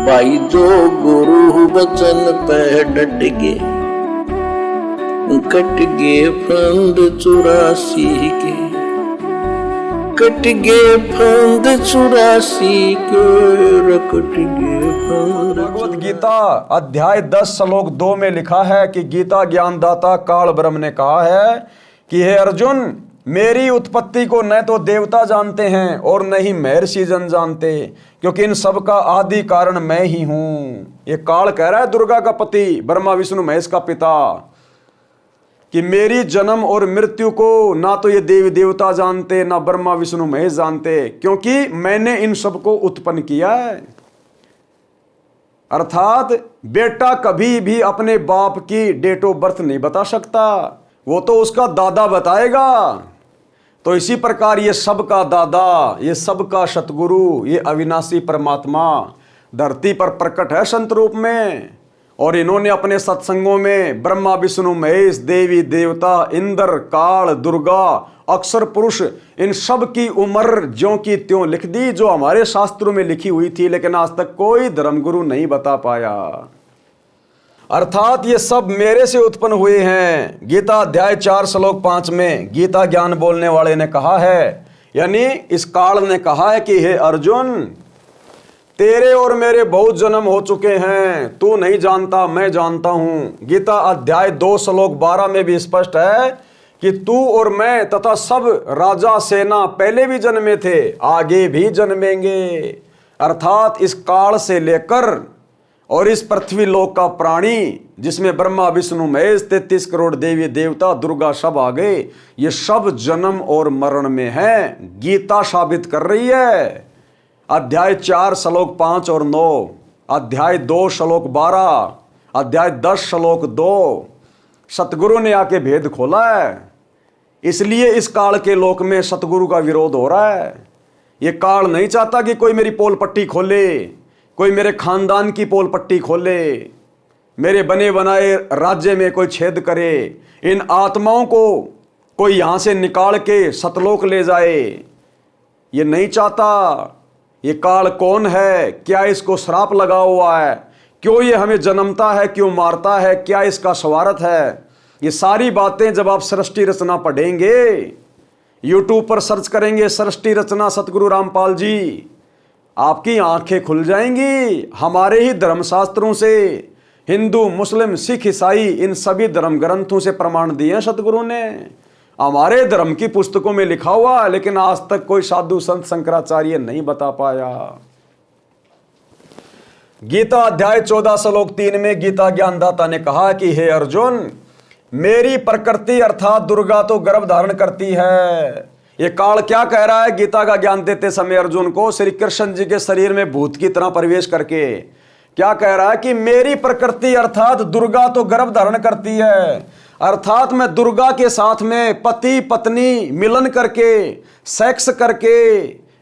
भाई जो गुरु वचन पे डट गए, कट गए फंद 84 के, कट गए फंद 84 के, कट गए फंद। भगवत गीता अध्याय 10 श्लोक 2 में लिखा है कि गीता ज्ञानदाता काल ब्रह्म ने कहा है कि हे अर्जुन, मेरी उत्पत्ति को न तो देवता जानते हैं और न ही महर्षि जन जानते, क्योंकि इन सब का आदि कारण मैं ही हूं। ये काल कह रहा है दुर्गा का पति, ब्रह्मा विष्णु महेश का पिता, कि मेरी जन्म और मृत्यु को ना तो ये देवी देवता जानते, ना ब्रह्मा विष्णु महेश जानते, क्योंकि मैंने इन सब को उत्पन्न किया है। अर्थात बेटा कभी भी अपने बाप की डेट ऑफ बर्थ नहीं बता सकता, वो तो उसका दादा बताएगा। तो इसी प्रकार ये सबका दादा, ये सबका सतगुरु, ये अविनाशी परमात्मा धरती पर प्रकट है संत रूप में। और इन्होंने अपने सत्संगों में ब्रह्मा विष्णु महेश, देवी देवता, इंद्र, काल, दुर्गा, अक्षर पुरुष, इन सब की उम्र ज्यों की त्यों लिख दी, जो हमारे शास्त्रों में लिखी हुई थी, लेकिन आज तक कोई धर्मगुरु नहीं बता पाया। अर्थात ये सब मेरे से उत्पन्न हुए हैं। गीता अध्याय 4 श्लोक 5 में गीता ज्ञान बोलने वाले ने कहा है, यानी इस काल ने कहा है कि हे अर्जुन, तेरे और मेरे बहुत जन्म हो चुके हैं, तू नहीं जानता, मैं जानता हूं। गीता अध्याय 2 श्लोक 12 में भी स्पष्ट है कि तू और मैं तथा सब राजा सेना पहले भी जन्मे थे, आगे भी जन्मेंगे। अर्थात इस काल से लेकर और इस पृथ्वी लोक का प्राणी, जिसमें ब्रह्मा विष्णु महेश 33 करोड़ देवी देवता दुर्गा सब आ गए, ये सब जन्म और मरण में है। गीता साबित कर रही है। अध्याय 4 श्लोक 5 और 9, अध्याय 2 श्लोक 12, अध्याय 10 श्लोक 2, सतगुरु ने आके भेद खोला है। इसलिए इस काल के लोक में सतगुरु का विरोध हो रहा है। ये काल नहीं चाहता कि कोई मेरी पोल पट्टी खोले, कोई मेरे खानदान की पोल पट्टी खोले, मेरे बने बनाए राज्य में कोई छेद करे, इन आत्माओं को कोई यहां से निकाल के सतलोक ले जाए, ये नहीं चाहता। ये काल कौन है, क्या इसको श्राप लगा हुआ है, क्यों ये हमें जन्मता है, क्यों मारता है, क्या इसका स्वार्थ है, ये सारी बातें जब आप सृष्टि रचना पढ़ेंगे, यूट्यूब पर सर्च करेंगे सृष्टि रचना सतगुरु रामपाल जी, आपकी आंखें खुल जाएंगी। हमारे ही धर्मशास्त्रों से हिंदू, मुस्लिम, सिख, ईसाई, इन सभी धर्म ग्रंथों से प्रमाण दिए हैं सतगुरु ने। हमारे धर्म की पुस्तकों में लिखा हुआ, लेकिन आज तक कोई साधु संत शंकराचार्य नहीं बता पाया। गीता अध्याय 14 श्लोक 3 में गीता ज्ञानदाता ने कहा कि हे अर्जुन, मेरी प्रकृति अर्थात दुर्गा तो गर्भ धारण करती है। ये काल क्या कह रहा है गीता का ज्ञान देते समय अर्जुन को, श्री कृष्ण जी के शरीर में भूत की तरह प्रवेश करके क्या कह रहा है कि मेरी प्रकृति अर्थात दुर्गा तो गर्भ धारण करती है। अर्थात मैं दुर्गा के साथ में पति पत्नी मिलन करके, सेक्स करके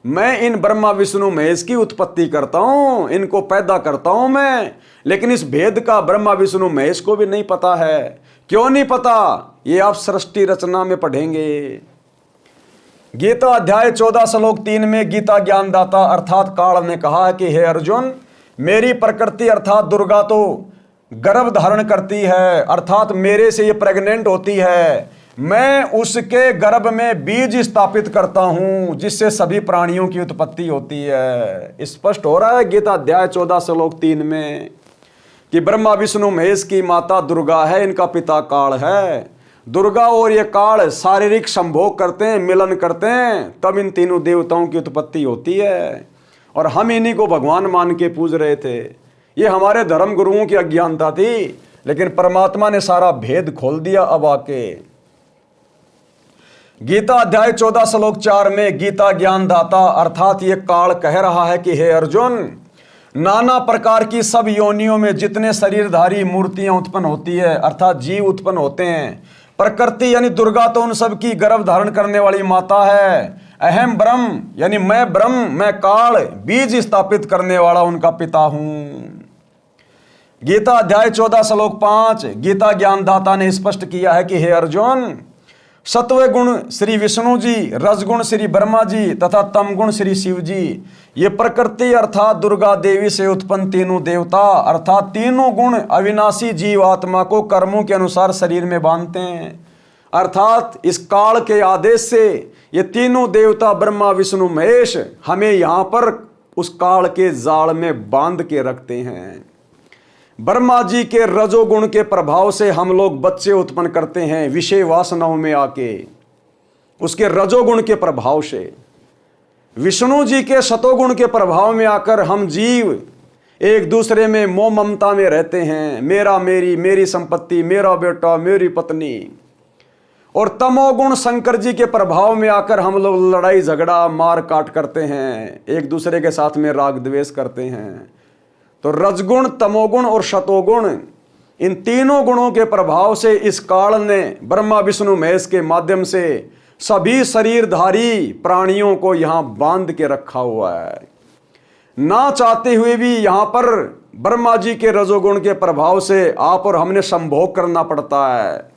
मैं इन ब्रह्मा विष्णु महेश की उत्पत्ति करता हूं, इनको पैदा करता हूं मैं। लेकिन इस भेद का ब्रह्मा विष्णु महेश को भी नहीं पता है। क्यों नहीं पता, ये आप सृष्टि रचना में पढ़ेंगे। गीता अध्याय 14 श्लोक 3 में गीता ज्ञानदाता अर्थात काल ने कहा है कि हे अर्जुन, मेरी प्रकृति अर्थात दुर्गा तो गर्भ धारण करती है, अर्थात मेरे से ये प्रेग्नेंट होती है, मैं उसके गर्भ में बीज स्थापित करता हूं, जिससे सभी प्राणियों की उत्पत्ति होती है। स्पष्ट हो रहा है गीता अध्याय 14 श्लोक 3 में कि ब्रह्मा विष्णु महेश की माता दुर्गा है, इनका पिता काल है। दुर्गा और ये काल शारीरिक संभोग करते हैं, मिलन करते हैं, तब इन तीनों देवताओं की उत्पत्ति होती है। और हम इन्हीं को भगवान मान के पूज रहे थे। ये हमारे धर्म गुरुओं की अज्ञानता थी, लेकिन परमात्मा ने सारा भेद खोल दिया। अब आके गीता अध्याय 14 श्लोक 4 में गीता ज्ञानदाता अर्थात ये काल कह रहा है कि हे अर्जुन, नाना प्रकार की सब योनियों में जितने शरीरधारी मूर्तियां उत्पन्न होती है, अर्थात जीव उत्पन्न होते हैं, प्रकृति यानी दुर्गा तो उन सब की गर्भ धारण करने वाली माता है। अहम ब्रह्म यानी मैं ब्रह्म, मैं काल बीज स्थापित करने वाला उनका पिता हूं। गीता अध्याय 14 श्लोक 5 गीता ज्ञानदाता ने स्पष्ट किया है कि हे अर्जुन, सत्व गुण श्री विष्णु जी, रजगुण श्री ब्रह्मा जी तथा तम गुण श्री शिव जी। ये प्रकृति अर्थात दुर्गा देवी से उत्पन्न तीनों देवता अर्थात तीनों गुण अविनाशी जीव आत्मा को कर्मों के अनुसार शरीर में बांधते हैं। अर्थात इस काल के आदेश से ये तीनों देवता ब्रह्मा विष्णु महेश हमें यहाँ पर उस काल के जाल में बांध के रखते हैं। ब्रह्मा जी के रजोगुण के प्रभाव से हम लोग बच्चे उत्पन्न करते हैं विषय वासनाओं में आके, उसके रजोगुण के प्रभाव से। विष्णु जी के सतोगुण के प्रभाव में आकर हम जीव एक दूसरे में मोह ममता में रहते हैं, मेरा मेरी, मेरी संपत्ति, मेरा बेटा, मेरी पत्नी। और तमोगुण शंकर जी के प्रभाव में आकर हम लोग लड़ाई झगड़ा मार काट करते हैं, एक दूसरे के साथ में राग द्वेष करते हैं। तो रजगुण, तमोगुण और शतोगुण, इन तीनों गुणों के प्रभाव से इस काल ने ब्रह्मा विष्णु महेश के माध्यम से सभी शरीरधारी प्राणियों को यहां बांध के रखा हुआ है। ना चाहते हुए भी यहां पर ब्रह्मा जी के रजोगुण के प्रभाव से आप और हमने संभोग करना पड़ता है।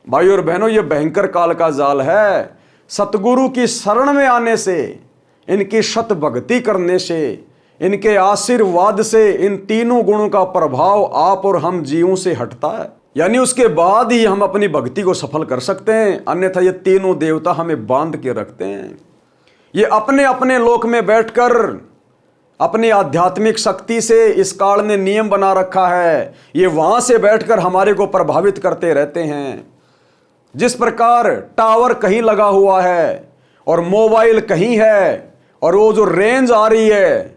भाई और बहनों, यह भयंकर काल का जाल है। सतगुरु की शरण में आने से, इनकी शत भक्ति करने से, इनके आशीर्वाद से इन तीनों गुणों का प्रभाव आप और हम जीवों से हटता है। यानी उसके बाद ही हम अपनी भक्ति को सफल कर सकते हैं, अन्यथा ये तीनों देवता हमें बांध के रखते हैं। ये अपने अपने लोक में बैठकर अपनी आध्यात्मिक शक्ति से इस काल ने नियम बना रखा है, ये वहां से बैठकर हमारे को प्रभावित करते रहते हैं। जिस प्रकार टावर कहीं लगा हुआ है और मोबाइल कहीं है और वो जो रेंज आ रही है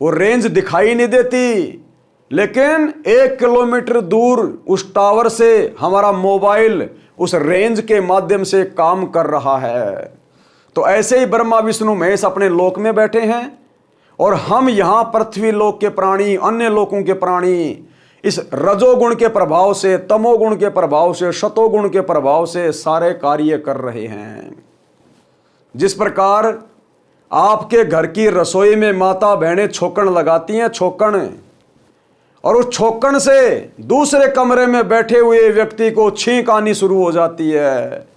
वो रेंज दिखाई नहीं देती, लेकिन 1 किलोमीटर दूर उस टावर से हमारा मोबाइल उस रेंज के माध्यम से काम कर रहा है। तो ऐसे ही ब्रह्मा विष्णु महेश अपने लोक में बैठे हैं और हम यहाँ पृथ्वी लोक के प्राणी, अन्य लोकों के प्राणी इस रजोगुण के प्रभाव से, तमोगुण के प्रभाव से, शतोगुण के प्रभाव से सारे कार्य कर रहे हैं। जिस प्रकार आपके घर की रसोई में माता बहनें छोकन लगाती हैं, छोकन, और उस छोकन से दूसरे कमरे में बैठे हुए व्यक्ति को छींक आनी शुरू हो जाती है।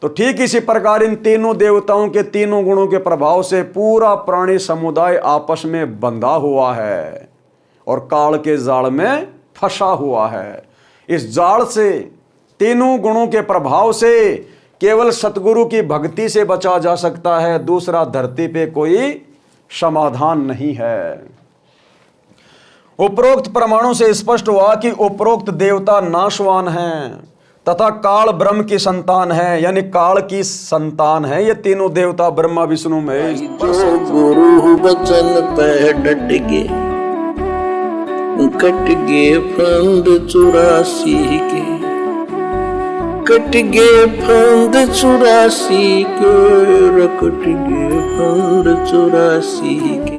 तो ठीक इसी प्रकार इन तीनों देवताओं के तीनों गुणों के प्रभाव से पूरा प्राणी समुदाय आपस में बंधा हुआ है और काल के जाल में फंसा हुआ है। इस जाल से, तीनों गुणों के प्रभाव से केवल सतगुरु की भक्ति से बचा जा सकता है, दूसरा धरती पे कोई समाधान नहीं है। उपरोक्त प्रमाणों से स्पष्ट हुआ कि उपरोक्त देवता नाशवान हैं तथा काल ब्रह्म की संतान है, यानी काल की संतान है ये तीनों देवता ब्रह्मा विष्णु महेश। जो गुरु बचन पे डट के कट गए फंद 84 के, कट गए फंद 84 के, कट गए फंद 84 के।